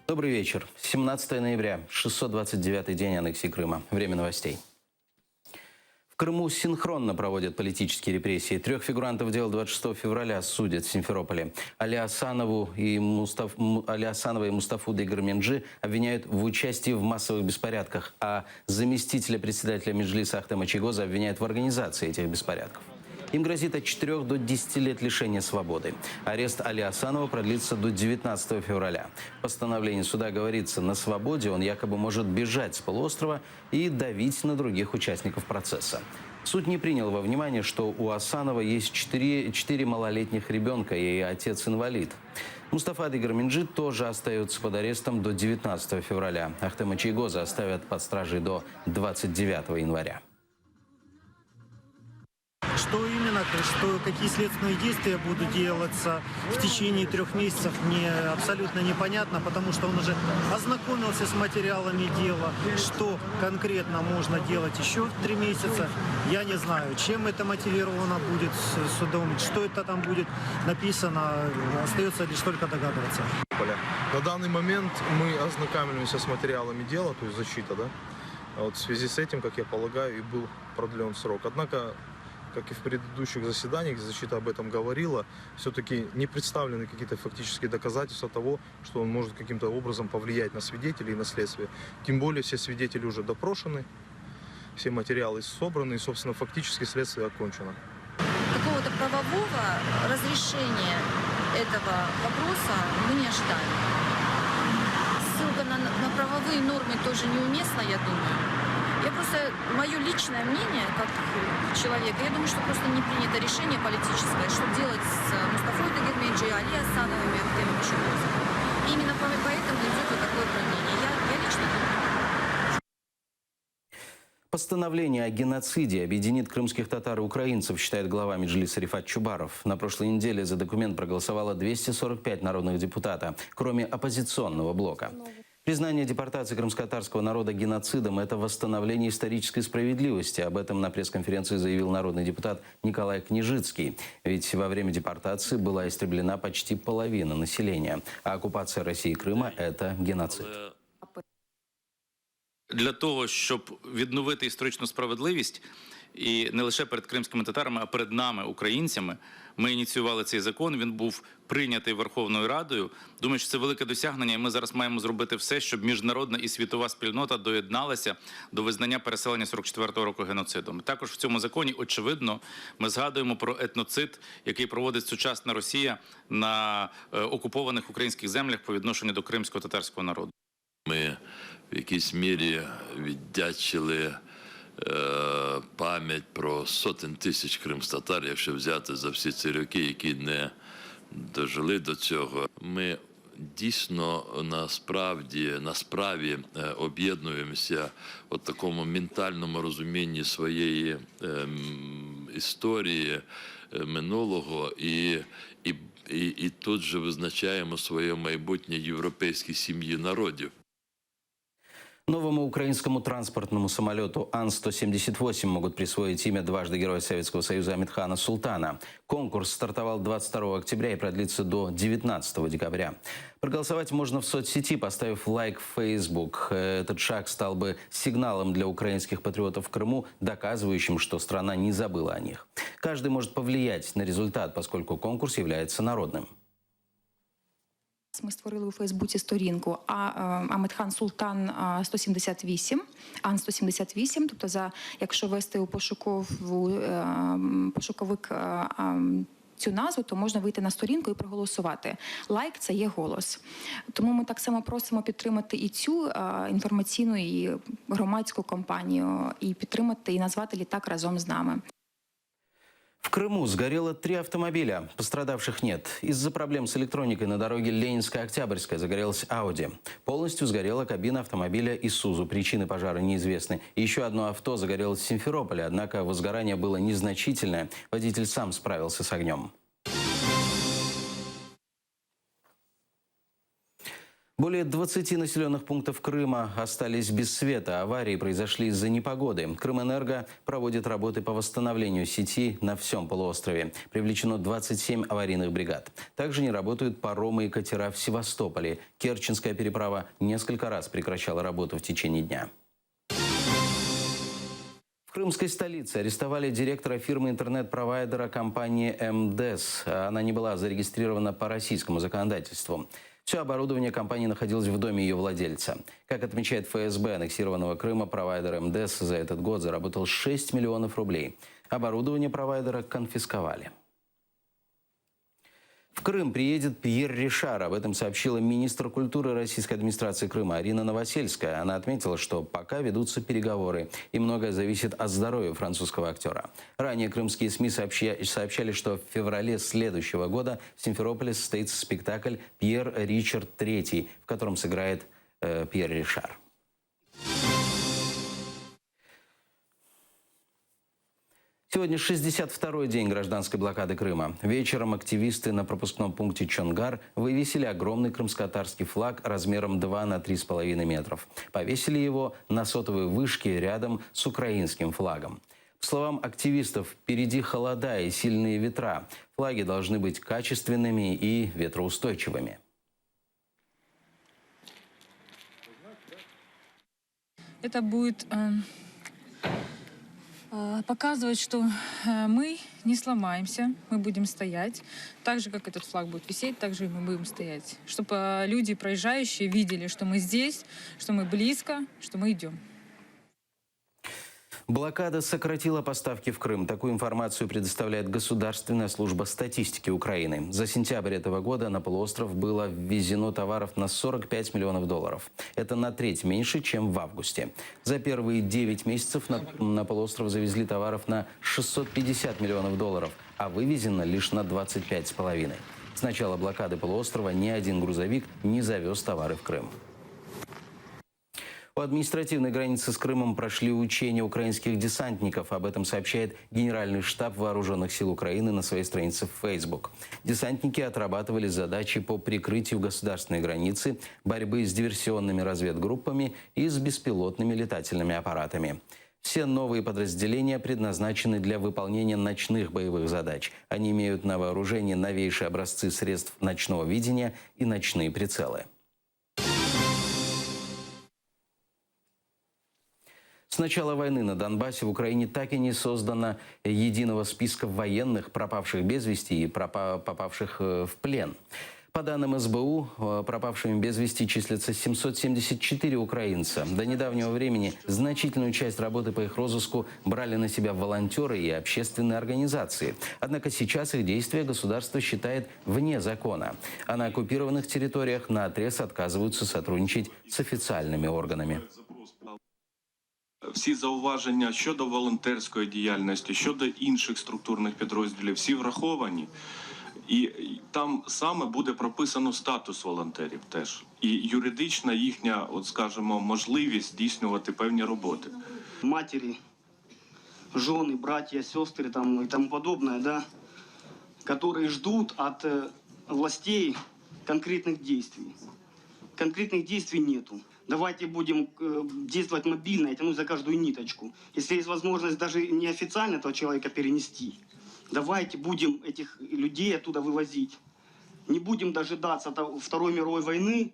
Добрый вечер. 17 ноября, 629-й день аннексии Крыма. Время новостей. В Крыму синхронно проводят политические репрессии. 3 фигурантов дела 26 февраля судят в Симферополе. Али Асанова и Мустафу Дегрменджи обвиняют в участии в массовых беспорядках, а заместителя председателя Меджлиса Ахтема Чийгоза обвиняют в организации этих беспорядков. Им грозит от 4 до 10 лет лишения свободы. Арест Али Асанова продлится до 19 февраля. В постановлении суда говорится, на свободе он якобы может бежать с полуострова и давить на других участников процесса. Суд не принял во внимание, что у Асанова есть 4 малолетних ребенка и отец-инвалид. Мустафа Дегрменджи тоже остается под арестом до 19 февраля. Ахтема Чийгоза оставят под стражей до 29 января. Что именно, какие следственные действия будут делаться в течение 3 месяцев, мне абсолютно непонятно, потому что он уже ознакомился с материалами дела. Что конкретно можно делать еще 3 месяца, я не знаю. Чем это мотивировано будет судом, что это там будет написано, остается лишь только догадываться. На данный момент мы ознакомимся с материалами дела, то есть защита, да? Вот в связи с этим, как я полагаю, и был продлен срок. Однако, как и в предыдущих заседаниях, защита об этом говорила, все-таки не представлены какие-то фактические доказательства того, что он может каким-то образом повлиять на свидетелей и на следствие. Тем более все свидетели уже допрошены, все материалы собраны, и, собственно, фактически следствие окончено. Какого-то правового разрешения этого вопроса мы не ожидаем. Ссылка на правовые нормы тоже неуместна, я думаю. Мое личное мнение, как человека, я думаю, что просто не принято решение политическое, что делать с Мустафой Дегрменджи, Али Асановым и Ахтемом Чийгозом. Именно поэтому идет вот такое правление. Я лично думаю. Постановление о геноциде объединит крымских татар и украинцев, считает глава Меджлиса Рифат Чубаров. На прошлой неделе за документ проголосовало 245 народных депутатов, кроме оппозиционного блока. Признание депортации крымско-татарского народа геноцидом – это восстановление исторической справедливости. Об этом на пресс-конференции заявил народный депутат Николай Княжицкий. Ведь во время депортации была истреблена почти половина населения. А оккупация России Крыма – это геноцид. Для того, щоб відновити історичну справедливість, і не лише перед кримськими татарами, а перед нами, українцями, ми ініціювали цей закон, він був прийнятий Верховною Радою. Думаю, що це велике досягнення, і ми зараз маємо зробити все, щоб міжнародна і світова спільнота доєдналася до визнання переселення 44-го року геноцидом. Також в цьому законі, очевидно, ми згадуємо про етноцид, який проводить сучасна Росія на окупованих українських землях по відношенню до кримсько-татарського народу. Ми в якійсь мірі віддячили пам'ять про сотень тисяч кримськотатар, якщо взяти за всі ці роки, які не дожили до цього. Ми дійсно на справі об'єднуємося в такому ментальному розумінні своєї історії минулого і тут же визначаємо своє майбутнє європейській сім'ї народів. Новому украинскому транспортному самолету Ан-178 могут присвоить имя дважды Героя Советского Союза Амитхана Султана. Конкурс стартовал 22 октября и продлится до 19 декабря. Проголосовать можно в соцсети, поставив лайк в Facebook. Этот шаг стал бы сигналом для украинских патриотов в Крыму, доказывающим, что страна не забыла о них. Каждый может повлиять на результат, поскольку конкурс является народным. Ми створили у Фейсбуці сторінку Амитхан Султан 178, Ан-178, тобто якщо ввести у пошуковик цю назву, то можна вийти на сторінку і проголосувати. Лайк – це є голос. Тому ми так само просимо підтримати і цю інформаційну, і громадську кампанію, і підтримати, і назвати літак разом з нами. В Крыму сгорело 3 автомобиля. Пострадавших нет. Из-за проблем с электроникой на дороге Ленинская-Октябрьская загорелась Ауди. Полностью сгорела кабина автомобиля Исузу. Причины пожара неизвестны. И еще одно авто загорелось в Симферополе. Однако возгорание было незначительное. Водитель сам справился с огнем. Более 20 населенных пунктов Крыма остались без света. Аварии произошли из-за непогоды. Крымэнерго проводит работы по восстановлению сети на всем полуострове. Привлечено 27 аварийных бригад. Также не работают паромы и катера в Севастополе. Керченская переправа несколько раз прекращала работу в течение дня. В крымской столице арестовали директора фирмы интернет-провайдера компании МДЭС. Она не была зарегистрирована по российскому законодательству. Все оборудование компании находилось в доме ее владельца. Как отмечает ФСБ аннексированного Крыма, провайдер МДЭС за этот год заработал 6 миллионов рублей. Оборудование провайдера конфисковали. В Крым приедет Пьер Ришар. Об этом сообщила министр культуры российской администрации Крыма Арина Новосельская. Она отметила, что пока ведутся переговоры, и многое зависит от здоровья французского актера. Ранее крымские СМИ сообщали, что в феврале следующего года в Симферополе состоится спектакль «Пьер Ричард III», в котором сыграет Пьер Ришар. Сегодня 62-й день гражданской блокады Крыма. Вечером активисты на пропускном пункте Чонгар вывесили огромный крымско-татарский флаг размером 2 на 3,5 метров. Повесили его на сотовой вышке рядом с украинским флагом. По словам активистов, впереди холода и сильные ветра. Флаги должны быть качественными и ветроустойчивыми. Это будет показывать, что мы не сломаемся, мы будем стоять. Так же, как этот флаг будет висеть, так же и мы будем стоять. Чтобы люди, проезжающие, видели, что мы здесь, что мы близко, что мы идем. Блокада сократила поставки в Крым. Такую информацию предоставляет Государственная служба статистики Украины. За сентябрь этого года на полуостров было ввезено товаров на 45 миллионов долларов. Это на треть меньше, чем в августе. За первые 9 месяцев на полуостров завезли товаров на 650 миллионов долларов, а вывезено лишь на 25,5. С начала блокады полуострова ни один грузовик не завез товары в Крым. У административной границы с Крымом прошли учения украинских десантников. Об этом сообщает Генеральный штаб Вооруженных сил Украины на своей странице в Facebook. Десантники отрабатывали задачи по прикрытию государственной границы, борьбы с диверсионными разведгруппами и с беспилотными летательными аппаратами. Все новые подразделения предназначены для выполнения ночных боевых задач. Они имеют на вооружении новейшие образцы средств ночного видения и ночные прицелы. С начала войны на Донбассе в Украине так и не создано единого списка военных, пропавших без вести и попавших в плен. По данным СБУ, пропавшими без вести числятся 774 украинца. До недавнего времени значительную часть работы по их розыску брали на себя волонтеры и общественные организации. Однако сейчас их действия государство считает вне закона. А на оккупированных территориях наотрез отказываются сотрудничать с официальными органами. Всі зауваження щодо волонтерської діяльності, щодо інших структурних підрозділів, всі враховані. І там саме буде прописано статус волонтерів теж. І юридична їхня, от скажімо, можливість здійснювати певні роботи. Матери, жены, братья, сестры там, и тому подобное, да, которые ждут от властей конкретных действий. Конкретных действий нету. Давайте будем действовать мобильно и тянуть за каждую ниточку. Если есть возможность даже неофициально этого человека перенести, давайте будем этих людей оттуда вывозить. Не будем дожидаться Второй мировой войны,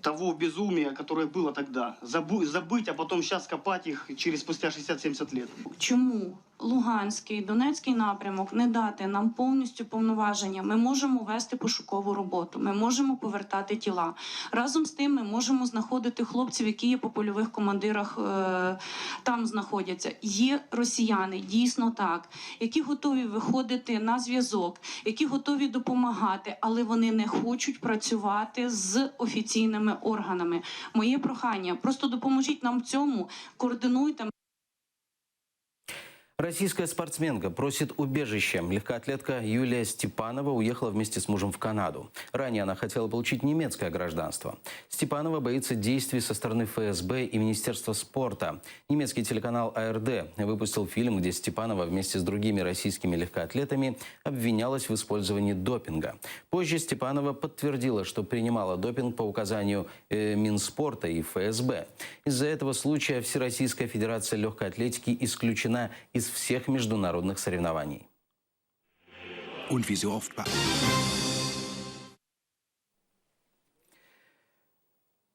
того безумия, которое было тогда. Забыть, а потом сейчас копать их спустя 60-70 лет. Чому Луганський, Донецький напрямок не дати нам повністю повноваження? Ми можемо вести пошукову роботу, ми можемо повертати тіла. Разом з тим ми можемо знаходити хлопців, які є по польових командирах, там знаходяться. Є росіяни, дійсно так, які готові виходити на зв'язок, які готові допомагати, але вони не хочуть працювати з офіційними органами. Моє прохання, просто допоможіть нам в цьому, координуйте. Российская спортсменка просит убежища. Легкоатлетка Юлия Степанова уехала вместе с мужем в Канаду. Ранее она хотела получить немецкое гражданство. Степанова боится действий со стороны ФСБ и Министерства спорта. Немецкий телеканал АРД выпустил фильм, где Степанова вместе с другими российскими легкоатлетами обвинялась в использовании допинга. Позже Степанова подтвердила, что принимала допинг по указанию Минспорта и ФСБ. Из-за этого случая Всероссийская федерация легкой атлетики исключена из всех международных соревнований.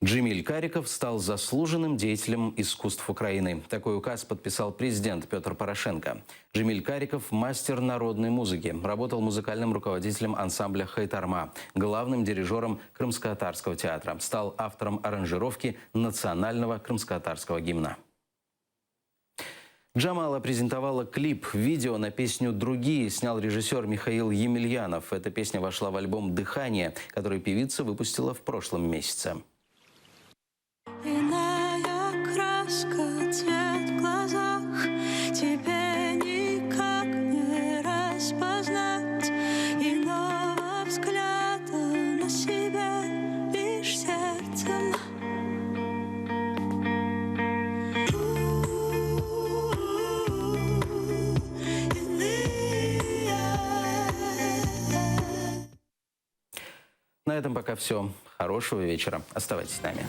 Джемиль Кариков стал заслуженным деятелем искусств Украины. Такой указ подписал президент Петр Порошенко. Джемиль Кариков – мастер народной музыки. Работал музыкальным руководителем ансамбля «Хайтарма», главным дирижером Крымско-татарского театра. Стал автором аранжировки национального крымско-татарского гимна. Джамала презентовала клип. Видео на песню «Другие» снял режиссер Михаил Емельянов. Эта песня вошла в альбом «Дыхание», который певица выпустила в прошлом месяце. Иная краска, цвет в глазах, тебе никак не распознать. Иного взгляда на себя лишь сердцем. На этом пока все. Хорошего вечера. Оставайтесь с нами.